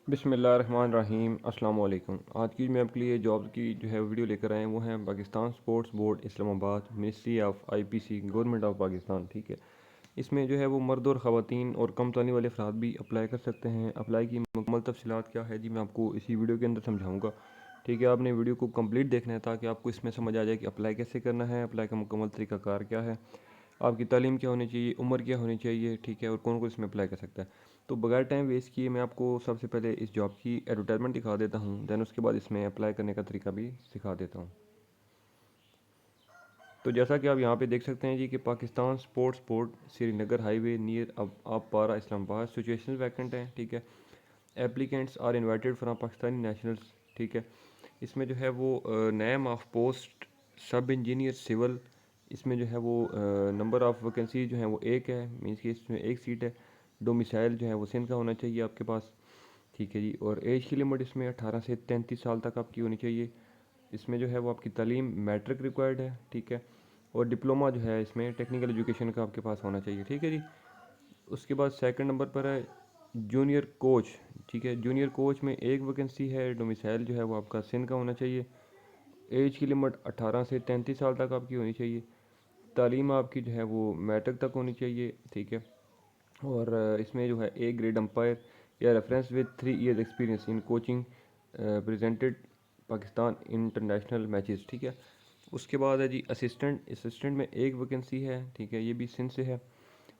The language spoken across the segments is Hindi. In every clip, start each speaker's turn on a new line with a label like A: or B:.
A: बिस्मिल्लाहिर्रहमानिर्रहीम अस्सलाम वालेकुम। आज की मैं आपके लिए जॉब की जो है वीडियो लेकर आए हैं, वो है Pakistan sports board Islamabad, ministry of IPC, government of Pakistan. ठीक है, इसमें जो है वो मर्द और ख़वातीन और कम तालीम वाले अफराद भी अप्लाई कर सकते हैं। अप्लाई की मुकम्मल तफसीलात क्या है जी, मैं आपको इसी वीडियो के अंदर समझाऊंगा। ठीक है, आपने वीडियो को कंप्लीट देखना है ताकि आपको इसमें समझ आ जाए कि अप्लाई कैसे करना है, अप्लाई का मुकम्मल तरीकाकार क्या है, आपकी तालीम क्या होनी चाहिए, उम्र क्या होनी चाहिए। ठीक है, और कौन कौन इसमें अप्लाई कर सकता है। तो बगैर टाइम वेस्ट किए मैं आपको सबसे पहले इस जॉब की एडवर्टाइजमेंट दिखा देता हूँ, दैन उसके बाद इसमें अप्लाई करने का तरीका भी सिखा देता हूँ। तो जैसा कि आप यहाँ पे देख सकते हैं जी कि Pakistan sports board, Srinagar highway near Aabpara Islamabad, situation vacant है। ठीक है, applicants are invited from Pakistani nationals. ठीक है, इसमें जो है वो name of post sub engineer civil, इसमें जो है वो नंबर ऑफ़ वैकेंसी जो है वो एक है, मीन्स कि इसमें एक सीट है। डोमिसाइल जो है वो सिंध का होना चाहिए आपके पास। ठीक है जी, और एज की लिमिट इसमें 18 से 33 साल तक आपकी होनी चाहिए। इसमें जो है वो आपकी तालीम मैट्रिक रिक्वायर्ड है। ठीक है, और डिप्लोमा जो है इसमें टेक्निकल एजुकेशन का आपके पास होना चाहिए। ठीक है जी, उसके बाद सेकंड नंबर पर है जूनियर कोच। ठीक है, जूनियर कोच में एक वैकेंसी है, डोमिसाइल जो है वो आपका सिंध का होना चाहिए। एज की लिमिट 18 से 33 साल तक आपकी होनी चाहिए। तालीम आपकी जो है वो मैट्रिक तक होनी चाहिए। ठीक है, और इसमें जो है ए ग्रेड अंपायर या reference with 3 year experience in coaching presented Pakistan international matches. ठीक है, उसके बाद है जी असिस्टेंट। असिस्टेंट में एक वैकेंसी है। ठीक है, ये भी सिंध से है।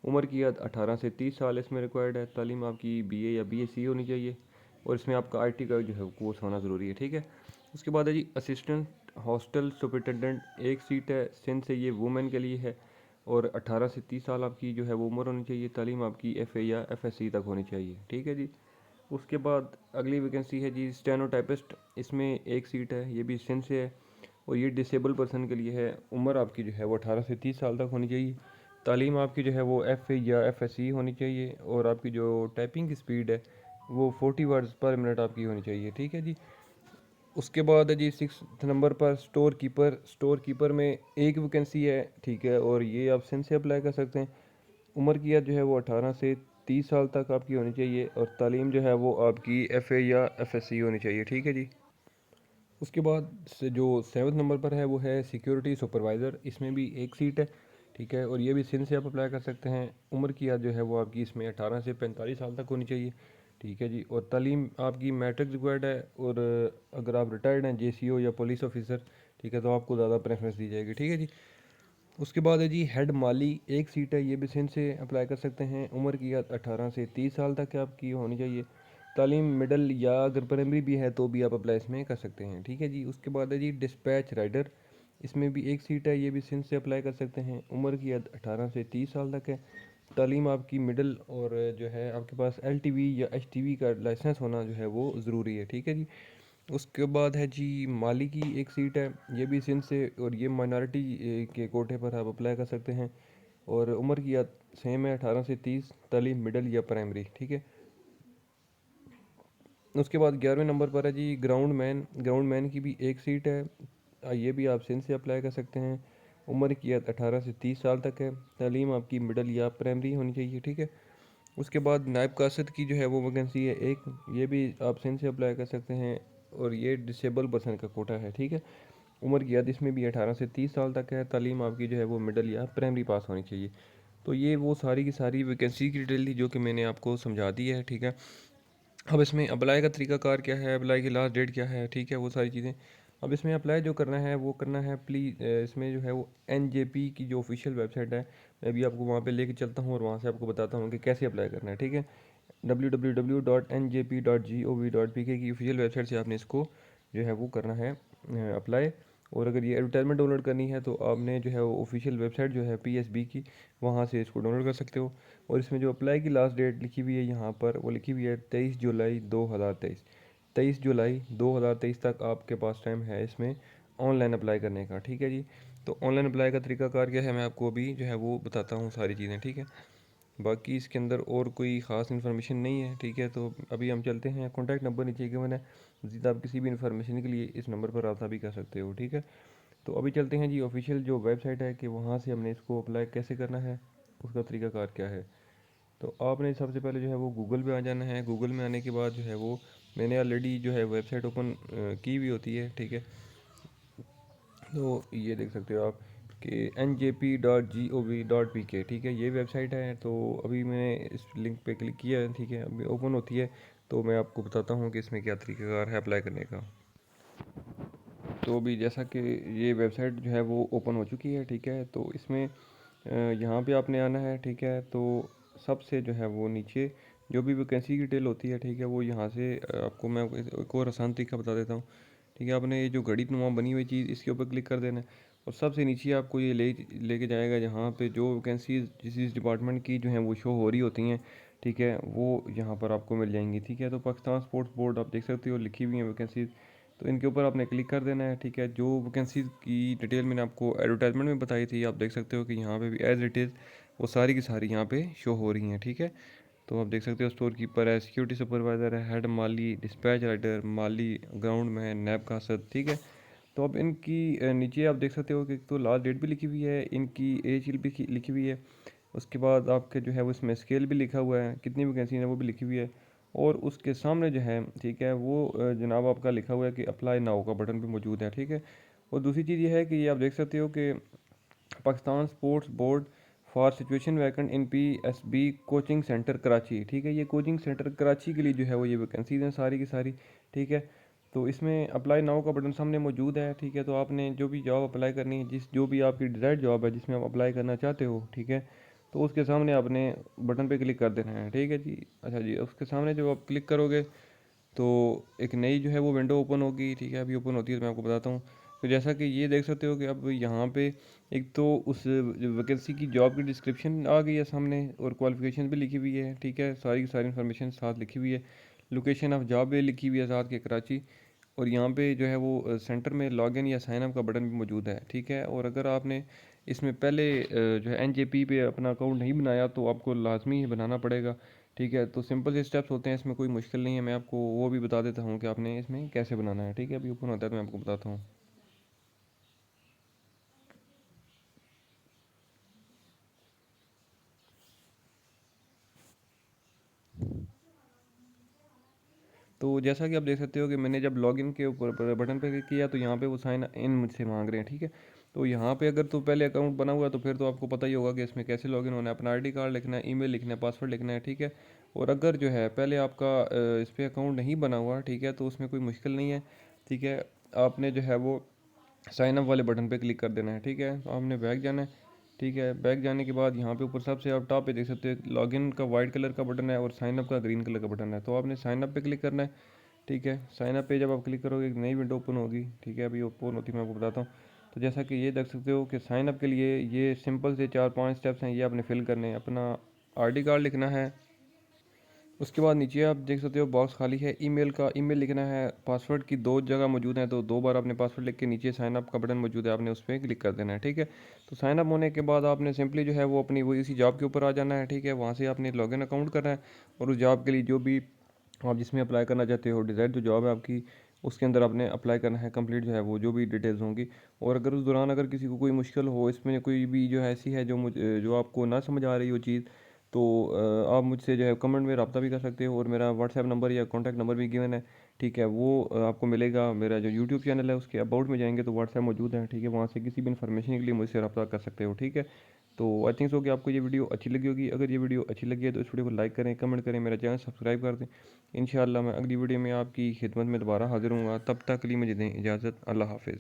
A: उम्र की हद 18 से 30 साल इसमें रिक्वायर्ड है। तालीम आपकी बीए या बीएससी होनी चाहिए, और इसमें आपका आईटी का जो है कोर्स होना ज़रूरी है। ठीक है, उसके बाद है जी असिस्टेंट हॉस्टल सुपरिटेंडेंट, एक सीट है सिंध से, ये वुमेन के लिए है। और 18 से 30 साल आपकी जो है वो उम्र होनी चाहिए। तालीम आपकी एफए या एफएससी तक होनी चाहिए। ठीक है जी, उसके बाद अगली वैकेंसी है जी स्टेनोटाइपिस्ट, इसमें एक सीट है, ये भी सिंध से है, और ये डिसेबल पर्सन के लिए है। उम्र आपकी जो है वो 18 से 30 साल तक होनी चाहिए। तालीम आपकी जो है वो एफए या एफएससी होनी चाहिए, और आपकी जो टाइपिंग की स्पीड है वो 40 वर्ड्स पर मिनट आपकी होनी चाहिए। ठीक है जी, उसके बाद है जी सिक्स नंबर पर स्टोर कीपर। स्टोर कीपर में एक वैकेंसी है। ठीक है, और ये आप सिंध से अप्लाई कर सकते हैं। उम्र की जो है वो 18 से 30 साल तक आपकी होनी चाहिए, और तालीम जो है वो आपकी एफए या एफएससी होनी चाहिए। ठीक है जी, उसके बाद से जो सेवन्थ नंबर पर है वो है सिक्योरिटी सुपरवाइज़र, इसमें भी एक सीट है। ठीक है, और ये भी सिंध से आप अप्लाई कर सकते हैं। उम्र की जो है वो आपकी इसमें 18 से 45 साल तक होनी चाहिए। ठीक है जी, और तालीम आपकी मैट्रिक रिक्वायर्ड है, और अगर आप रिटायर्ड हैं जेसीओ या पुलिस ऑफिसर, ठीक है, तो आपको ज़्यादा प्रेफरेंस दी जाएगी। ठीक है जी, उसके बाद है जी हेड माली, एक सीट है, ये भी सिंध से अप्लाई कर सकते हैं। उम्र की 18 से 30 साल तक आपकी होनी चाहिए। तालीम मिडल या अगर प्राइमरी भी है तो भी आप अप्लाई इसमें कर सकते हैं। ठीक है जी, उसके बाद है जी डिस्पैच राइडर, इसमें भी एक सीट है, ये भी सिंध से अप्लाई कर सकते हैं। उम्र की 18 से 30 साल तक है। तालीम आपकी मिडल, और जो है आपके पास एलटीवी या एचटीवी का लाइसेंस होना जो है वो ज़रूरी है। ठीक है जी, उसके बाद है जी माली की एक सीट है, ये भी सिंध से, और ये माइनॉरिटी के कोटे पर आप अप्लाई कर सकते हैं। और उम्र की सेम है 18 से 30, तालीम मिडल या प्राइमरी। ठीक है, उसके बाद 11वें नंबर पर है जी ग्राउंड मैन। ग्राउंड मैन की भी एक सीट है, ये भी आप सिंध से अप्लाई कर सकते हैं। उम्र की 18 से 30 साल तक है। तालीम आपकी मिडल या प्राइमरी होनी चाहिए। ठीक है, उसके बाद नायब कासद की जो है वो वैकेंसी है एक, ये भी आप सिंध से अप्लाई कर सकते हैं, और ये डिसेबल पर्सन का कोटा है। ठीक है, उम्र की इसमें भी 18 से 30 साल तक है। तालीम आपकी जो है वो मिडल या प्राइमरी पास होनी चाहिए। तो ये वो सारी की सारी वैकेंसी की डिटेल थी जो कि मैंने आपको समझा दी है। ठीक है, अब इसमें अप्लाई का तरीकाकार क्या है, अप्लाई की लास्ट डेट क्या है, ठीक है, वो सारी चीज़ें। अब इसमें अप्लाई जो करना है वो करना है, प्लीज़ इसमें जो है वो एनजेपी की जो ऑफिशियल वेबसाइट है, मैं भी आपको वहाँ पे लेके चलता हूँ और वहाँ से आपको बताता हूँ कि कैसे अप्लाई करना है। ठीक है, www.njp.gov.pk की ऑफिशियल वेबसाइट से आपने इसको जो है वो करना है अप्लाई। और अगर ये एडवर्टाइजमेंट डाउनलोड करनी है तो आपने जो है वो ऑफिशियल वेबसाइट जो है पीएसबी की, वहाँ से इसको डाउनलोड कर सकते हो। और इसमें जो अप्लाई की लास्ट डेट लिखी हुई है यहाँ पर, वो लिखी हुई है 23 जुलाई 2023। 23 जुलाई 2023 तक आपके पास टाइम है इसमें ऑनलाइन अप्लाई करने का। ठीक है जी, तो ऑनलाइन अप्लाई का तरीकाकार क्या है मैं आपको अभी जो है वो बताता हूँ सारी चीज़ें। ठीक है, बाकी इसके अंदर और कोई ख़ास इन्फॉर्मेशन नहीं है। ठीक है, तो अभी हम चलते हैं। कॉन्टैक्ट नंबर नीचे गिवन है, मज़ीद आप किसी भी इन्फॉर्मेशन के लिए इस नंबर पर रब्ता भी कर सकते हो। ठीक है, तो अभी चलते हैं जी ऑफिशियल जो वेबसाइट है कि वहाँ से हमने इसको अप्लाई कैसे करना है, उसका तरीकाकार क्या है। तो आपने सबसे पहले जो है वो गूगल पे आ जाना है। गूगल में आने के बाद जो है वो मैंने ऑलरेडी जो है वेबसाइट ओपन की हुई होती है, ठीक है। तो ये देख सकते हो आप कि njp.gov.pk, ठीक है, ये वेबसाइट है। तो अभी मैंने इस लिंक पे क्लिक किया है, ठीक है, अभी ओपन होती है। तो मैं आपको बताता हूँ कि इसमें क्या तरीक़ाकार है अप्लाई करने का। तो अभी जैसा कि ये वेबसाइट जो है वो ओपन हो चुकी है, ठीक है। तो इसमें यहाँ पे आपने आना है, ठीक है। तो सबसे जो है वो नीचे जो भी वैकेंसी की डिटेल होती है, ठीक है, वो यहाँ से आपको मैं एक और आसान तरीका बता देता हूँ, ठीक है। आपने ये जो घड़ी नुमा बनी हुई चीज़ इसके ऊपर क्लिक कर देना है और सबसे नीचे आपको ये लेके जाएगा जहाँ पे जो वैकेंसीज जिस डिपार्टमेंट की जो हैं वो शो हो रही होती हैं, ठीक है, वो यहाँ पर आपको मिल जाएंगी, ठीक है। तो पाकिस्तान स्पोर्ट्स बोर्ड आप देख सकते हो लिखी हुई हैं वैकेंसीज। तो इनके ऊपर आपने क्लिक कर देना है, ठीक है। जो वैकेंसीज की डिटेल मैंने आपको एडवर्टाइजमेंट में बताई थी, आप देख सकते हो कि यहाँ पे भी एज इट इज़ वो सारी की सारी यहाँ पे शो हो रही हैं, ठीक है। तो आप देख सकते हो स्टोर कीपर है, सिक्योरिटी सुपरवाइज़र है, हेड माली, डिस्पैच राइडर, माली, ग्राउंड में नैब कासद, ठीक है। तो अब इनकी नीचे आप देख सकते हो कि तो लास्ट डेट भी लिखी हुई है, इनकी एज भी लिखी हुई है। उसके बाद आपके जो है वो इसमें स्केल भी लिखा हुआ है, कितनी वैकेंसी है वो भी लिखी हुई है। और उसके सामने जो है, ठीक है, वो जनाब आपका लिखा हुआ है कि अप्लाई नाउ का बटन भी मौजूद है, ठीक है। और दूसरी चीज़ ये है कि ये आप देख सकते हो कि Pakistan sports board for situation vacant in PSB coaching centre Karachi, ठीक है। ये कोचिंग सेंटर कराची के लिए जो है वो ये वैकेंसीज हैं सारी की सारी, ठीक है। तो इसमें अप्लाई नाउ का बटन सामने मौजूद है, ठीक है। तो आपने जो भी जॉब अप्लाई करनी है, जो भी आपकी डिज़ायर्ड जॉब है जिसमें आप अप्लाई करना चाहते हो, ठीक है, तो उसके सामने आपने बटन पे क्लिक कर देना है, ठीक है जी। अच्छा जी, उसके सामने जब आप क्लिक करोगे तो एक नई जो है वो विंडो ओपन होगी, ठीक है। अभी ओपन होती है तो मैं आपको बताता हूँ। तो जैसा कि ये देख सकते हो कि अब यहाँ पे एक तो उस वैकेंसी की जॉब की डिस्क्रिप्शन आ गई है सामने और क्वालिफिकेशन भी लिखी हुई है, ठीक है, सारी की सारी इन्फॉर्मेशन साथ लिखी हुई है। लोकेशन ऑफ जॉब भी लिखी हुई है साथ के कराची। और यहाँ पे जो है वो सेंटर में लॉगिन या साइन अप का बटन भी मौजूद है, ठीक है। और अगर आपने इसमें पहले जो है NJP पे अपना अकाउंट नहीं बनाया तो आपको लाजमी ही बनाना पड़ेगा, ठीक है। तो सिंपल से स्टेप्स होते हैं, इसमें कोई मुश्किल नहीं है। मैं आपको वो भी बता देता हूँ कि आपने इसमें कैसे बनाना है, ठीक है। अभी ओपन होता है तो मैं आपको बताता हूँ। तो जैसा कि आप देख सकते हो कि मैंने जब लॉगिन के ऊपर बटन पे क्लिक किया तो यहाँ पे वो साइन इन मुझसे मांग रहे हैं, ठीक है। तो यहाँ पे अगर तो पहले अकाउंट बना हुआ है तो फिर तो आपको पता ही होगा कि इसमें कैसे लॉगिन होना है। अपना ID कार्ड लिखना है, ईमेल लिखना है, पासवर्ड लिखना है, ठीक है। और अगर जो है पहले आपका इस पर अकाउंट नहीं बना हुआ, ठीक है, तो उसमें कोई मुश्किल नहीं है, ठीक है। आपने जो है वो साइन अप वाले बटन पे क्लिक कर देना है, ठीक है। तो आपने बैक जाना है, ठीक है। बैक जाने के बाद यहाँ पे ऊपर सबसे आप टॉप पे देख सकते हो लॉगिन का वाइट कलर का बटन है और साइन अप का ग्रीन कलर का बटन है। तो आपने साइन अप पे क्लिक करना है, ठीक है। साइन अप पे जब आप क्लिक करोगे एक नई विंडो ओपन होगी, ठीक है। अभी ओपन होती है मैं आपको बताता हूँ। तो जैसा कि ये देख सकते हो कि साइन अप के लिए ये सिंपल से 4-5 स्टेप्स हैं, ये आपने फिल करने हैं। अपना ID कार्ड लिखना है, उसके बाद नीचे आप देख सकते हो बॉक्स खाली है, ईमेल का ईमेल लिखना है। पासवर्ड की दो जगह मौजूद है तो 2 बार आपने पासवर्ड लिख के नीचे साइन अप का बटन मौजूद है, आपने उस पर क्लिक कर देना है, ठीक है। तो साइन अप होने के बाद आपने सिंपली जो है वो अपनी वो इसी जॉब के ऊपर आ जाना है, ठीक है। वहाँ से आपने लॉगिन अकाउंट करना है और उस जॉब के लिए जो भी आप जिसमें अप्लाई करना चाहते हो, डिज़ायर्ड जो जॉब है आपकी, उसके अंदर आपने अप्लाई करना है। कंप्लीट जो है वो जो भी डिटेल्स होंगी। और अगर उस दौरान अगर किसी को कोई मुश्किल हो इसमें, कोई भी जो है ऐसी है जो आपको ना समझ आ रही हो चीज़, तो आप मुझसे जो है कमेंट में रब्ता भी कर सकते हो। और मेरा व्हाट्सएप नंबर या कॉन्टैक्ट नंबर भी गिवन है, ठीक है। वो आपको मिलेगा। मेरा जो यूट्यूब चैनल है उसके अबाउट में जाएंगे तो व्हाट्सएप मौजूद है, ठीक है। वहाँ से किसी भी इन्फॉर्मेशन के लिए मुझसे रब्ता कर सकते हो, ठीक है। तो आई थिंक सो कि आपको ये वीडियो अच्छी लगी होगी। अगर ये वीडियो अच्छी लगी है तो इस वीडियो को लाइक करें, कमेंट करें, मेरा चैनल सब्सक्राइब कर दें। इंशाअल्लाह मैं अगली वीडियो में आपकी खिदमत में दोबारा हाजिर हूँ। तब तक के लिए मुझे दें इजाज़त। अल्लाह हाफिज़।